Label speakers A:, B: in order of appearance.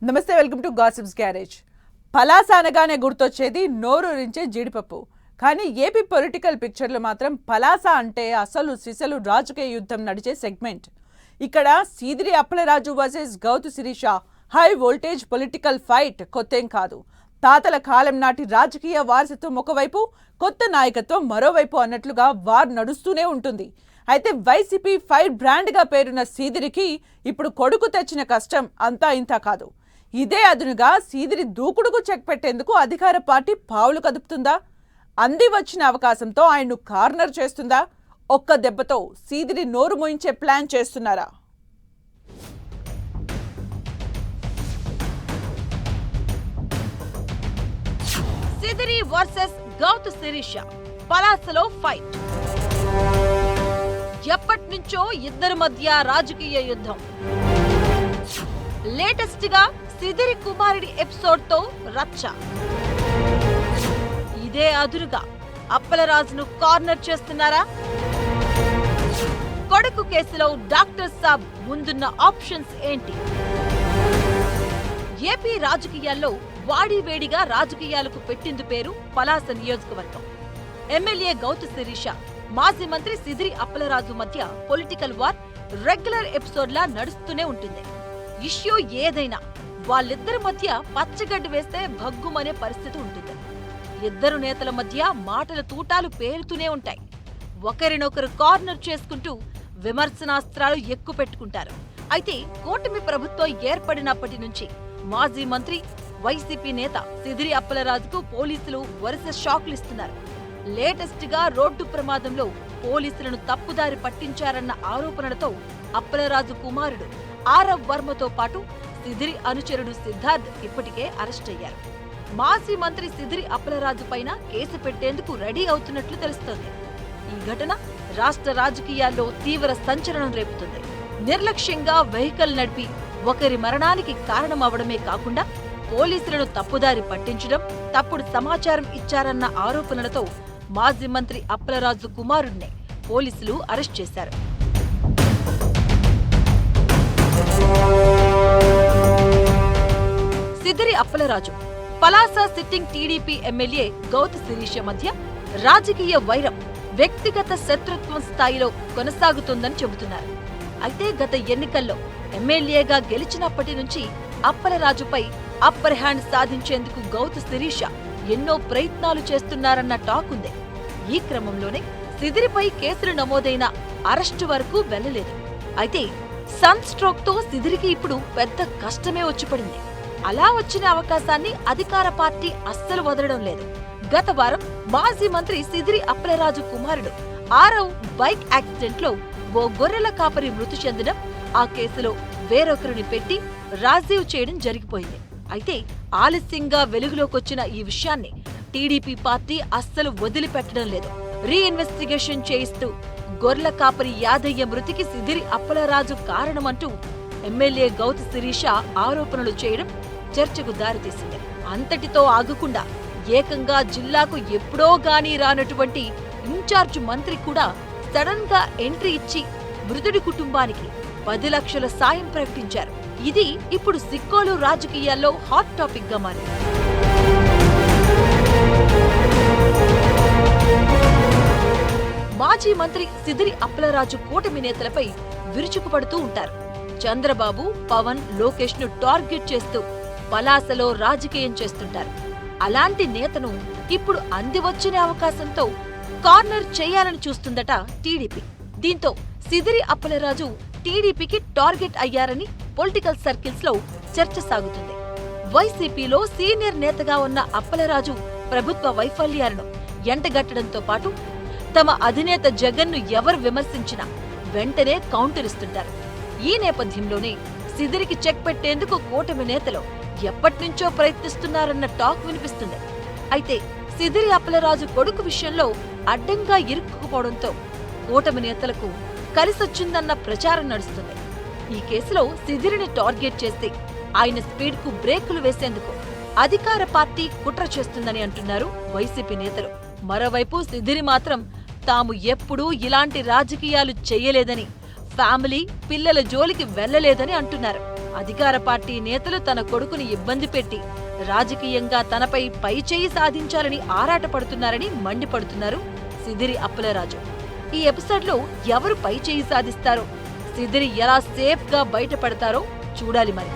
A: నమస్తే, welcome to gossips garage. Palasa అనగానే గుర్తొచ్చేది నోరూరించే జీడిపప్పు. కానీ ఏపీ పొలిటికల్ పిక్చర్లో మాత్రం పలాస అంటే అసలు సిసలు రాజకీయ యుద్ధం నడిచే సెగ్మెంట్. ఇక్కడ Seediri Appalaraju versus Gouthu Sirisha high voltage political fight కొత్తేం కాదు. తాతల కాలం నాటి రాజకీయ వారసత్వం ఒకవైపు, కొత్త నాయకత్వం మరోవైపు అన్నట్లుగా వార్ నడుస్తూనే ఉంటుంది. అయితే వైసీపీ ఫైర్ బ్రాండ్గా పేరున్న సీదిరికి ఇప్పుడు కొడుకు తెచ్చిన కష్టం అంతా ఇంతా కాదు. ఇదే అదునుగా సీదిరి దూకుడుకు చెక్ పెట్టేందుకు అధికార పార్టీ పావులు కదుపుతుందా? అంది వచ్చిన అవకాశంతో ఆయన్ను కార్నర్ చేస్తుందా? ఒక్క దెబ్బతో సీదిరి నోరు మోయించే ప్లాన్ చేస్తున్నారా?
B: సీదిరి వర్సెస్ గౌతు శిరీష పలాసలో ఫైట్. ఎప్పటి నుంచో ఇద్దరి మధ్య రాజకీయ యుద్ధం. లేటెస్ట్ గా సీదిరి కుమారుడి ఎపిసోడ్ తో రచ్చ. ఇదే అదురుగా అప్పలరాజును కార్నర్ చేస్తున్నారా? కొడుకు కేసులో డాక్టర్ సాబ్ ముందున్న ఆప్షన్స్ ఏంటి? ఏపీ రాజకీయాల్లో వాడివేడిగా రాజకీయాలకు పెట్టింది పేరు పలాస నియోజకవర్గం. ఎమ్మెల్యే గౌతు శిరీష, మాజీ మంత్రి సీదిరి అప్పలరాజు మధ్య పొలిటికల్ వార్ రెగ్యులర్ ఎపిసోడ్లా నడుస్తూనే ఉంటుంది. ఇష్యూ ఏదైనా వాళ్ళిద్దరి మధ్య పచ్చగడ్డి వేస్తే భగ్గుమనే పరిస్థితి ఉంటుంది. ఇద్దరు నేతల మధ్య మాటల తూటాలు పేలుతూనే ఉంటాయి. ఒకరినొకరు కార్నర్ చేసుకుంటూ విమర్శనాస్త్రాలు ఎక్కుపెట్టుకుంటారు. అయితే కూటమి ప్రభుత్వం ఏర్పడినప్పటి నుంచి మాజీ మంత్రి, వైసీపీ నేత సీదిరి అప్పలరాజుకు పోలీసులు వరుస షాక్లిస్తున్నారు. లేటెస్ట్ గా రోడ్డు ప్రమాదంలో పోలీసులను తప్పుదారి పట్టించారన్న ఆరోపణలతో అప్పలరాజు కుమారుడు ఆరవ్ వర్మతో పాటు సీదిరి అనుచరుడు సిద్ధార్థ్ ఇప్పటికే అరెస్ట్ అయ్యారు. మాజీ మంత్రి సీదిరి అప్పలరాజు పైన కేసు పెట్టేందుకు రెడీ అవుతున్నట్లు తెలుస్తోంది. ఈ ఘటన రాష్ట్ర రాజకీయాల్లో తీవ్ర సంచలనం రేపుతుంది. నిర్లక్ష్యంగా వెహికల్ నడిపి ఒకరి మరణానికి కారణమవడమే కాకుండా పోలీసులను తప్పుదారి పట్టించడం, తప్పుడు సమాచారం ఇచ్చారన్న ఆరోపణలతో మాజీ మంత్రి అప్పలరాజు కుమారుడినే పోలీసులు అరెస్ట్ చేశారు. Seediri Appalaraju, Palasa sitting TDP MLA Gouthu Sirisha మధ్య రాజకీయ వైరం వ్యక్తిగత శత్రుత్వం స్థాయిలో కొనసాగుతుందని చెబుతున్నారు. అయితే గత ఎన్నికల్లో ఎమ్మెల్యేగా గెలిచినప్పటి నుంచి అప్పలరాజుపై అప్పర్ హ్యాండ్ సాధించేందుకు గౌతు శిరీష ఎన్నో ప్రయత్నాలు చేస్తున్నారన్న టాక్ ఉంది. ఈ క్రమంలోనే సీదిరిపై కేసులు నమోదైన అరెస్టు వరకు వెళ్లలేదు. అయితే సన్ స్ట్రోక్ తో సీదిరికి ఇప్పుడు పెద్ద కష్టమే వచ్చిపడింది. అలా వచ్చిన అవకాశాన్ని అధికార పార్టీ అస్సలు వదలడం లేదు. గత వారం మాజీ మంత్రి సీదిరి అప్పలరాజు కుమారుడు ఆరవ్ బైక్ యాక్సిడెంట్ లో ఓ గొర్రెల కాపరి మృతి చెందడం, ఆ కేసులో వేరొకరిని పెట్టి రాజీవ్ చేయడం జరిగిపోయింది. అయితే ఆలస్యంగా వెలుగులోకొచ్చిన ఈ విషయాన్ని టీడీపీ పార్టీ అస్సలు వదిలిపెట్టడం లేదు. రీఇన్వెస్టిగేషన్ చేయిస్తూ గొర్రెల కాపరి యాదయ్య మృతికి సీదిరి అప్పలరాజు కారణమంటూ ఎమ్మెల్యే గౌతు శిరీష ఆరోపణలు చేయడం చర్చకు దారితీసింది. అంతటితో ఆగకుండా ఏకంగా జిల్లాకు ఎప్పుడో గానీ రానటువంటి ఇన్ఛార్జ్ మంత్రి కూడా సడన్ గా ఎంట్రీ ఇచ్చి మృతుడి కుటుంబానికి 10 లక్షల సాయం ప్రకటించారు. ఇది ఇప్పుడు సిక్కోలు రాజకీయాల్లో హాట్ టాపిక్ గా మారింది. మాజీ మంత్రి సీదిరి అప్పలరాజు కూటమి నేతలపై విరుచుకుపడుతూ ఉంటారు. చంద్రబాబు, పవన్, లోకేష్ ను టార్గెట్ చేస్తూ పలాసలో రాజకీయం చేస్తుంటారు. అలాంటి నేతను ఇప్పుడు అందివచ్చిన అవకాశంతో కార్నర్ చేయాలని చూస్తుందట టీడీపీ. దీంతో సీదిరి అప్పలరాజు టీడీపీకి టార్గెట్ అయ్యారని పొలిటికల్ సర్కిల్స్ లో చర్చ సాగుతుంది. వైసీపీలో సీనియర్ నేతగా ఉన్న అప్పలరాజు ప్రభుత్వ వైఫల్యాలను ఎంటగట్టడంతో పాటు తమ అధినేత జగన్ ను ఎవరు విమర్శించినా వెంటనే కౌంటర్ ఇస్తుంటారు. ఈ నేపథ్యంలోనే సీదిరికి చెక్ పెట్టేందుకు కూటమి నేతలు ఎప్పటినుంచో ప్రయత్నిస్తున్నారన్న టాక్ వినిపిస్తుంది. అయితే సీదిరి అప్పలరాజు కొడుకు విషయంలో అడ్డంగా ఇరుక్కుపోవడంతో కూటమి నేతలకు కలిసొచ్చిందన్న ప్రచారం నడుస్తుంది. ఈ కేసులో సీదిరిని టార్గెట్ చేసి ఆయన స్పీడ్ కు బ్రేకులు వేసేందుకు అధికార పార్టీ కుట్ర చేస్తుందని అంటున్నారు వైసీపీ నేతలు. మరోవైపు సీదిరి మాత్రం తాము ఎప్పుడూ ఇలాంటి రాజకీయాలు చెయ్యలేదని ఫ్యామిలీ, పిల్లల జోలికి వెళ్లలేదని అంటున్నారు. అధికార పార్టీ నేతలు తన కొడుకుని ఇబ్బంది పెట్టి రాజకీయంగా తనపై పైచేయి సాధించాలని ఆరాటపడుతున్నారని మండిపడుతున్నారు సిదిరి అప్పలరాజు. ఈ ఎపిసోడ్లో ఎవరు పైచేయి సాధిస్తారో, సిదిరి ఎలా సేఫ్ గా బయటపడతారో చూడాలి మరి.